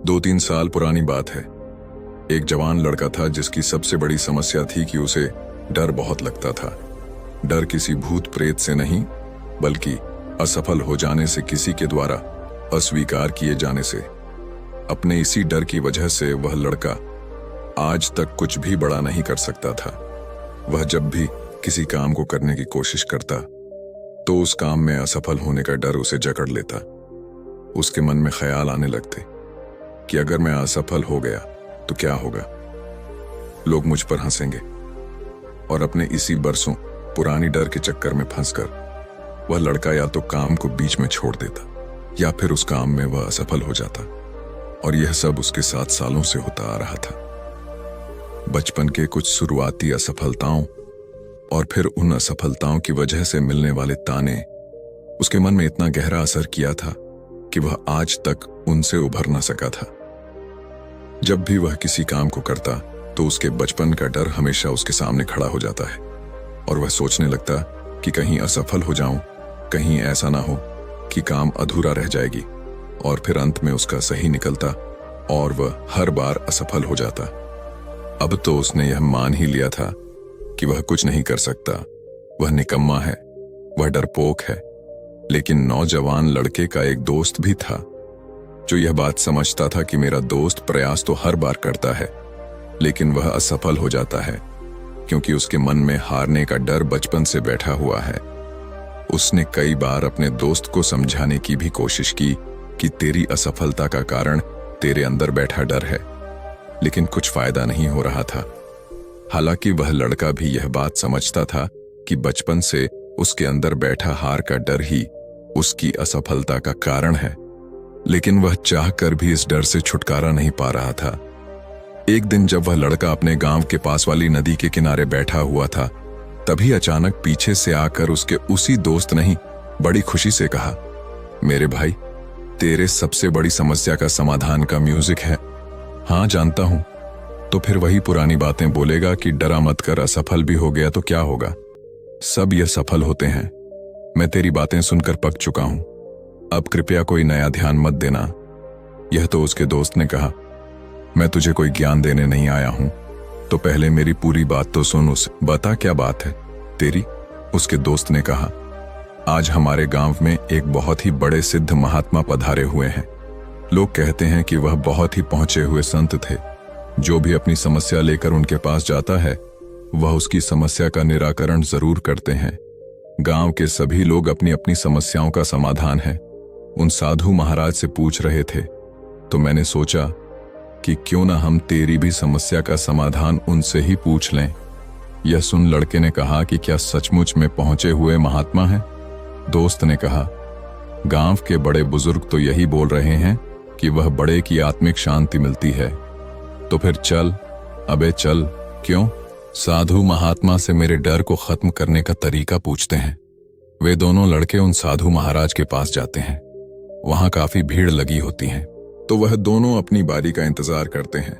2-3 साल पुरानी बात है। एक जवान लड़का था जिसकी सबसे बड़ी समस्या थी कि उसे डर बहुत लगता था। डर किसी भूत प्रेत से नहीं, बल्कि असफल हो जाने से, किसी के द्वारा अस्वीकार किए जाने से। अपने इसी डर की वजह से वह लड़का आज तक कुछ भी बड़ा नहीं कर सकता था। वह जब भी किसी काम को करने की कोशिश करता तो उस काम में असफल होने का डर उसे जकड़ लेता। उसके मन में ख्याल आने लगते कि अगर मैं असफल हो गया तो क्या होगा, लोग मुझ पर हंसेंगे। और अपने इसी बरसों पुरानी डर के चक्कर में फंसकर वह लड़का या तो काम को बीच में छोड़ देता या फिर उस काम में वह असफल हो जाता। और यह सब उसके 7 सालों से होता आ रहा था। बचपन के कुछ शुरुआती असफलताओं और फिर उन असफलताओं की वजह से मिलने वाले ताने उसके मन में इतना गहरा असर किया था कि वह आज तक उनसे उभर ना सका था। जब भी वह किसी काम को करता तो उसके बचपन का डर हमेशा उसके सामने खड़ा हो जाता है और वह सोचने लगता कि कहीं असफल हो जाऊं, कहीं ऐसा ना हो कि काम अधूरा रह जाएगी। और फिर अंत में उसका सही निकलता और वह हर बार असफल हो जाता। अब तो उसने यह मान ही लिया था कि वह कुछ नहीं कर सकता, वह निकम्मा है, वह डरपोक है। लेकिन नौजवान लड़के का एक दोस्त भी था जो यह बात समझता था कि मेरा दोस्त प्रयास तो हर बार करता है, लेकिन वह असफल हो जाता है क्योंकि उसके मन में हारने का डर बचपन से बैठा हुआ है। उसने कई बार अपने दोस्त को समझाने की भी कोशिश की कि तेरी असफलता का कारण तेरे अंदर बैठा डर है, लेकिन कुछ फायदा नहीं हो रहा था। हालांकि वह लड़का भी यह बात समझता था कि बचपन से उसके अंदर बैठा हार का डर ही उसकी असफलता का कारण है, लेकिन वह चाहकर भी इस डर से छुटकारा नहीं पा रहा था। एक दिन जब वह लड़का अपने गांव के पास वाली नदी के किनारे बैठा हुआ था, तभी अचानक पीछे से आकर उसके उसी दोस्त ने बड़ी खुशी से कहा, मेरे भाई, तेरे सबसे बड़ी समस्या का समाधान का म्यूजिक है। हाँ जानता हूं। तो फिर वही पुरानी बातें बोलेगा कि डरा मत कर, असफल भी हो गया तो क्या होगा, सब यह सफल होते हैं। मैं तेरी बातें सुनकर पक चुका हूं, अब कृपया कोई नया ध्यान मत देना। यह तो उसके दोस्त ने कहा। मैं तुझे कोई ज्ञान देने नहीं आया हूं, तो पहले मेरी पूरी बात तो सुन। उसे बता क्या बात है तेरी, उसके दोस्त ने कहा। आज हमारे गांव में एक बहुत ही बड़े सिद्ध महात्मा पधारे हुए हैं। लोग कहते हैं कि वह बहुत ही पहुंचे हुए संत थे। जो भी अपनी समस्या लेकर उनके पास जाता है वह उसकी समस्या का निराकरण जरूर करते हैं। गांव के सभी लोग अपनी अपनी समस्याओं का समाधान है उन साधु महाराज से पूछ रहे थे। तो मैंने सोचा कि क्यों ना हम तेरी भी समस्या का समाधान उनसे ही पूछ लें। यह सुन लड़के ने कहा कि क्या सचमुच में पहुंचे हुए महात्मा हैं? दोस्त ने कहा, गांव के बड़े बुजुर्ग तो यही बोल रहे हैं कि वह बड़े की आत्मिक शांति मिलती है। तो फिर चल, अबे चल। क्यों? साधु महात्मा से मेरे डर को खत्म करने का तरीका पूछते हैं। वे दोनों लड़के उन साधु महाराज के पास जाते हैं। वहां काफी भीड़ लगी होती है, तो वह दोनों अपनी बारी का इंतजार करते हैं।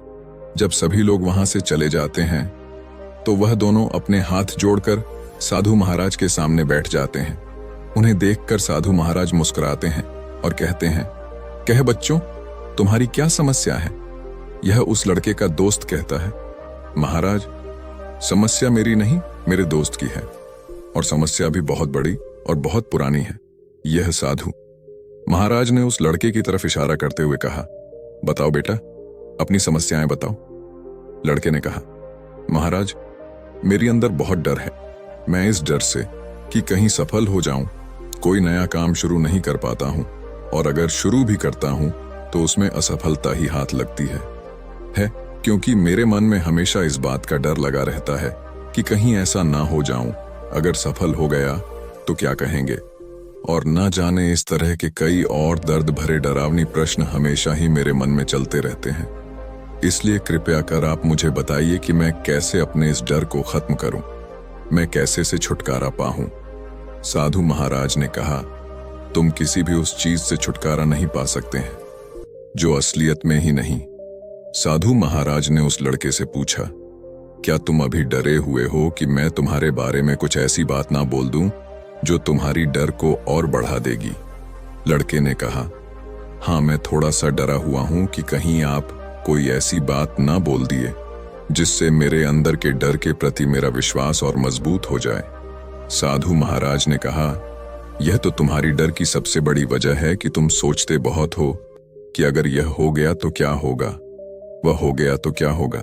जब सभी लोग वहां से चले जाते हैं तो वह दोनों अपने हाथ जोड़कर साधु महाराज के सामने बैठ जाते हैं। उन्हें देखकर साधु महाराज मुस्कुराते हैं और कहते हैं, कह बच्चों, तुम्हारी क्या समस्या है? यह उस लड़के का दोस्त कहता है, महाराज, समस्या मेरी नहीं, मेरे दोस्त की है, और समस्या भी बहुत बड़ी और बहुत पुरानी है। यह साधु महाराज ने उस लड़के की तरफ इशारा करते हुए कहा, बताओ बेटा, अपनी समस्याएं बताओ। लड़के ने कहा, महाराज, मेरे अंदर बहुत डर है। मैं इस डर से कि कहीं सफल हो जाऊं, कोई नया काम शुरू नहीं कर पाता हूं, और अगर शुरू भी करता हूं तो उसमें असफलता ही हाथ लगती है क्योंकि मेरे मन में हमेशा इस बात का डर लगा रहता है कि कहीं ऐसा ना हो जाऊं, अगर सफल हो गया तो क्या कहेंगे, और न जाने इस तरह के कई और दर्द भरे डरावनी प्रश्न हमेशा ही मेरे मन में चलते रहते हैं। इसलिए कृपया कर आप मुझे बताइए कि मैं कैसे अपने इस डर को खत्म करूं, मैं कैसे से छुटकारा पाऊं। साधु महाराज ने कहा, तुम किसी भी उस चीज से छुटकारा नहीं पा सकते हैं जो असलियत में ही नहीं। साधु महाराज ने उस लड़के से पूछा, क्या तुम अभी डरे हुए हो कि मैं तुम्हारे बारे में कुछ ऐसी बात ना बोल दूं जो तुम्हारी डर को और बढ़ा देगी? लड़के ने कहा, हाँ, मैं थोड़ा सा डरा हुआ हूं कि कहीं आप कोई ऐसी बात ना बोल दिए जिससे मेरे अंदर के डर के प्रति मेरा विश्वास और मजबूत हो जाए। साधु महाराज ने कहा, यह तो तुम्हारी डर की सबसे बड़ी वजह है कि तुम सोचते बहुत हो कि अगर यह हो गया तो क्या होगा, वह हो गया तो क्या होगा।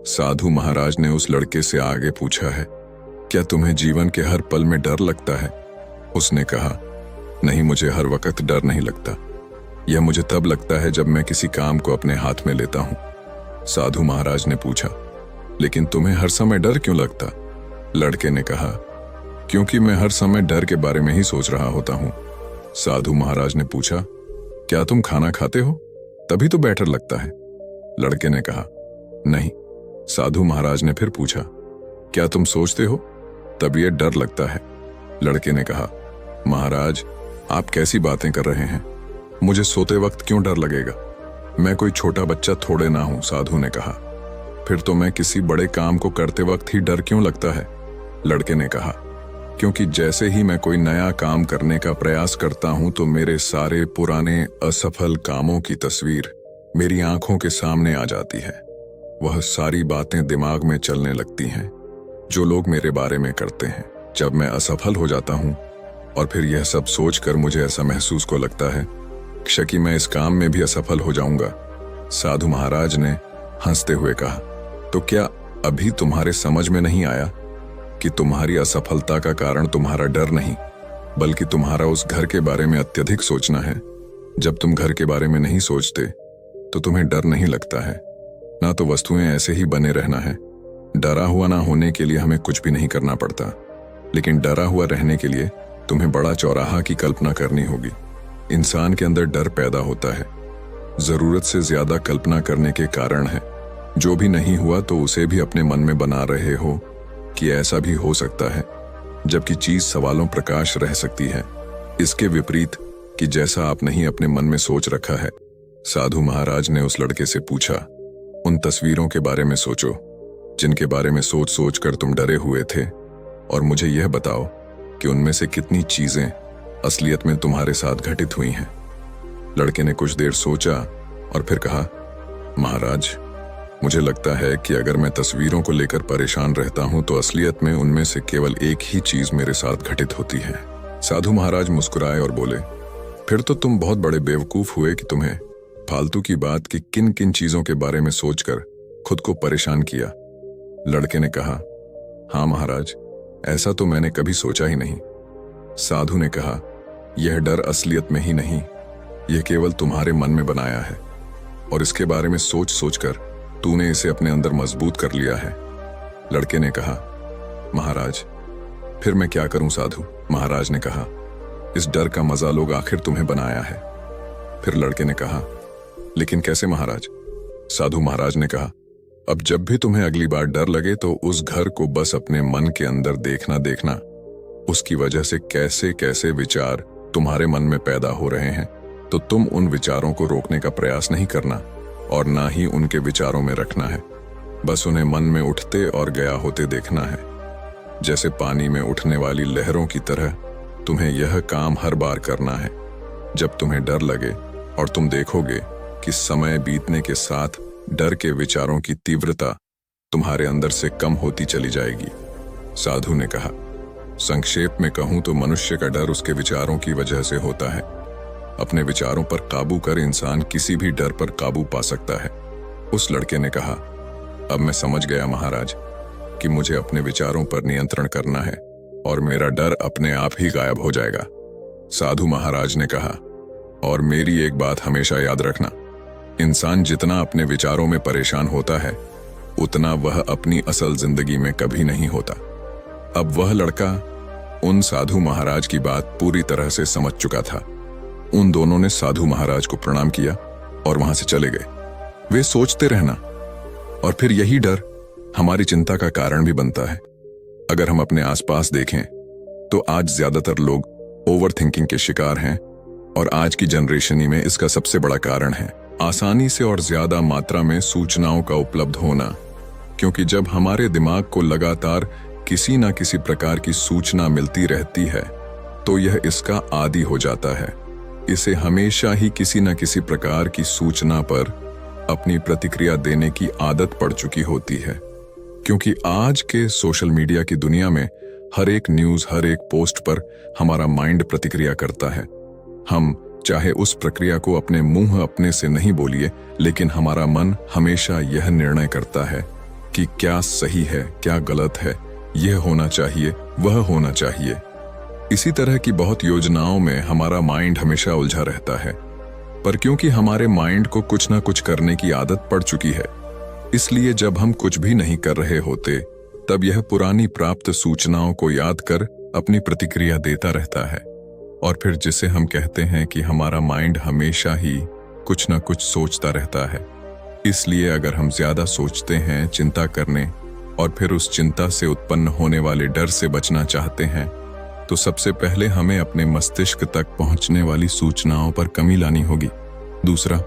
साधु महाराज ने उस लड़के से आगे पूछा है, क्या तुम्हें जीवन के हर पल में डर लगता है? उसने कहा, नहीं, मुझे हर वक्त डर नहीं लगता। यह मुझे तब लगता है जब मैं किसी काम को अपने हाथ में लेता हूं। साधु महाराज ने पूछा, लेकिन तुम्हें हर समय डर क्यों लगता? लड़के ने कहा, क्योंकि मैं हर समय डर के बारे में ही सोच रहा होता हूं। साधु महाराज ने पूछा, क्या तुम खाना खाते हो? तभी तो डर लगता है। लड़के ने कहा, नहीं। साधु महाराज ने फिर पूछा, क्या तुम सोचते हो? तब यह डर लगता है। लड़के ने कहा, महाराज, आप कैसी बातें कर रहे हैं? मुझे सोते वक्त क्यों डर लगेगा? मैं कोई छोटा बच्चा थोड़े ना हूं। साधु ने कहा, फिर तो मैं किसी बड़े काम को करते वक्त ही डर क्यों लगता है? लड़के ने कहा, क्योंकि जैसे ही मैं कोई नया काम करने का प्रयास करता हूं तो मेरे सारे पुराने असफल कामों की तस्वीर मेरी आंखों के सामने आ जाती है। वह सारी बातें दिमाग में चलने लगती हैं जो लोग मेरे बारे में करते हैं। जब मैं असफल हो जाता हूं और फिर यह सब सोचकर मुझे ऐसा महसूस को लगता है कि मैं इस काम में भी असफल हो जाऊंगा। साधु महाराज ने हंसते हुए कहा, तो क्या अभी तुम्हारे समझ में नहीं आया कि तुम्हारी असफलता का कारण तुम्हारा डर नहीं बल्कि तुम्हारा उस घर के बारे में अत्यधिक सोचना है? जब तुम घर के बारे में नहीं सोचते तो तुम्हें डर नहीं लगता है, ना तो वस्तुएं ऐसे ही बने रहना है। डरा हुआ ना होने के लिए हमें कुछ भी नहीं करना पड़ता, लेकिन डरा हुआ रहने के लिए तुम्हें बड़ा चौराहा की कल्पना करनी होगी। इंसान के अंदर डर पैदा होता है जरूरत से ज्यादा कल्पना करने के कारण है। जो भी नहीं हुआ तो उसे भी अपने मन में बना रहे हो कि ऐसा भी हो सकता है, जबकि चीज सवालों प्रकाश रह सकती है। इसके विपरीत कि जैसा आप नहीं अपने मन में सोच रखा है। साधु महाराज ने उस लड़के से पूछा, उन तस्वीरों के बारे में सोचो जिनके बारे में सोच सोच कर तुम डरे हुए थे, और मुझे यह बताओ कि उनमें से कितनी चीजें असलियत में तुम्हारे साथ घटित हुई हैं। लड़के ने कुछ देर सोचा और फिर कहा, महाराज, मुझे लगता है कि अगर मैं तस्वीरों को लेकर परेशान रहता हूं तो असलियत में उनमें से केवल एक ही चीज मेरे साथ घटित होती है। साधु महाराज मुस्कुराए और बोले, फिर तो तुम बहुत बड़े बेवकूफ हुए कि तुम्हें फालतू की बात की किन किन चीजों के बारे में सोचकर खुद को परेशान किया। लड़के ने कहा, हाँ महाराज, ऐसा तो मैंने कभी सोचा ही नहीं। साधु ने कहा, यह डर असलियत में ही नहीं, यह केवल तुम्हारे मन में बनाया है और इसके बारे में सोच सोचकर तूने इसे अपने अंदर मजबूत कर लिया है। लड़के ने कहा, महाराज, फिर मैं क्या करूं? साधु महाराज ने कहा, इस डर का मजा लोग आखिर तुम्हें बनाया है। फिर लड़के ने कहा, लेकिन कैसे महाराज? साधु महाराज ने कहा, अब जब भी तुम्हें अगली बार डर लगे तो उस घर को बस अपने मन के अंदर देखना, उसकी वजह से कैसे कैसे विचार तुम्हारे मन में पैदा हो रहे हैं, तो तुम उन विचारों को रोकने का प्रयास नहीं करना और ना ही उनके विचारों में रखना है। बस उन्हें मन में उठते और गया होते देखना है। जैसे पानी में उठने वाली लहरों की तरह तुम्हें यह काम हर बार करना है। जब तुम्हें डर लगे और तुम देखोगे कि समय बीतने के साथ डर के विचारों की तीव्रता तुम्हारे अंदर से कम होती चली जाएगी। साधु ने कहा, संक्षेप में कहूं तो मनुष्य का डर उसके विचारों की वजह से होता है। अपने विचारों पर काबू कर इंसान किसी भी डर पर काबू पा सकता है। उस लड़के ने कहा, अब मैं समझ गया महाराज कि मुझे अपने विचारों पर नियंत्रण करना है और मेरा डर अपने आप ही गायब हो जाएगा। साधु महाराज ने कहा, और मेरी एक बात हमेशा याद रखना, इंसान जितना अपने विचारों में परेशान होता है उतना वह अपनी असल जिंदगी में कभी नहीं होता। अब वह लड़का उन साधु महाराज की बात पूरी तरह से समझ चुका था। उन दोनों ने साधु महाराज को प्रणाम किया और वहां से चले गए। वे सोचते रहना और फिर यही डर हमारी चिंता का कारण भी बनता है। अगर हम अपने आसपास देखें तो आज ज्यादातर लोग ओवर थिंकिंग के शिकार हैं और आज की जनरेशन ही में इसका सबसे बड़ा कारण है आसानी से और ज्यादा मात्रा में सूचनाओं का उपलब्ध होना। क्योंकि जब हमारे दिमाग को लगातार किसी न किसी प्रकार की सूचना मिलती रहती है तो यह इसका आदी हो जाता है। इसे हमेशा ही किसी न किसी प्रकार की सूचना पर अपनी प्रतिक्रिया देने की आदत पड़ चुकी होती है, क्योंकि आज के सोशल मीडिया की दुनिया में हर एक न्यूज़, हर एक पोस्ट पर हमारा माइंड प्रतिक्रिया करता है। हम चाहे उस प्रक्रिया को अपने मुंह अपने से नहीं बोलिए, लेकिन हमारा मन हमेशा यह निर्णय करता है कि क्या सही है, क्या गलत है, यह होना चाहिए, वह होना चाहिए। इसी तरह की बहुत योजनाओं में हमारा माइंड हमेशा उलझा रहता है, पर क्योंकि हमारे माइंड को कुछ ना कुछ करने की आदत पड़ चुकी है, इसलिए जब हम कुछ भी नहीं कर रहे होते, तब यह पुरानी प्राप्त सूचनाओं को याद कर अपनी प्रतिक्रिया देता रहता है। और फिर जिसे हम कहते हैं कि हमारा माइंड हमेशा ही कुछ न कुछ सोचता रहता है। इसलिए अगर हम ज्यादा सोचते हैं, चिंता करने और फिर उस चिंता से उत्पन्न होने वाले डर से बचना चाहते हैं, तो सबसे पहले हमें अपने मस्तिष्क तक पहुंचने वाली सूचनाओं पर कमी लानी होगी। दूसरा,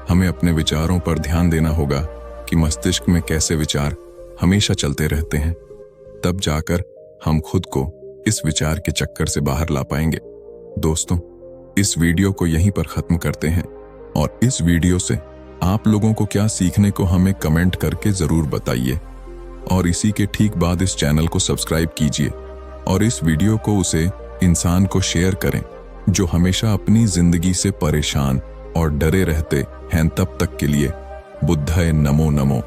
हमें अपने विचारों पर ध्यान देना होगा कि मस्तिष्क में कैसे विचार हमेशा चलते रहते हैं। तब जाकर हम खुद को इस विचार के चक्कर से बाहर ला पाएंगे। दोस्तों, इस वीडियो को यहीं पर खत्म करते हैं और इस वीडियो से आप लोगों को क्या सीखने को हमें कमेंट करके जरूर बताइए। और इसी के ठीक बाद इस चैनल को सब्सक्राइब कीजिए और इस वीडियो को उसे इंसान को शेयर करें जो हमेशा अपनी जिंदगी से परेशान और डरे रहते हैं। तब तक के लिए बुद्धाय नमो नमो।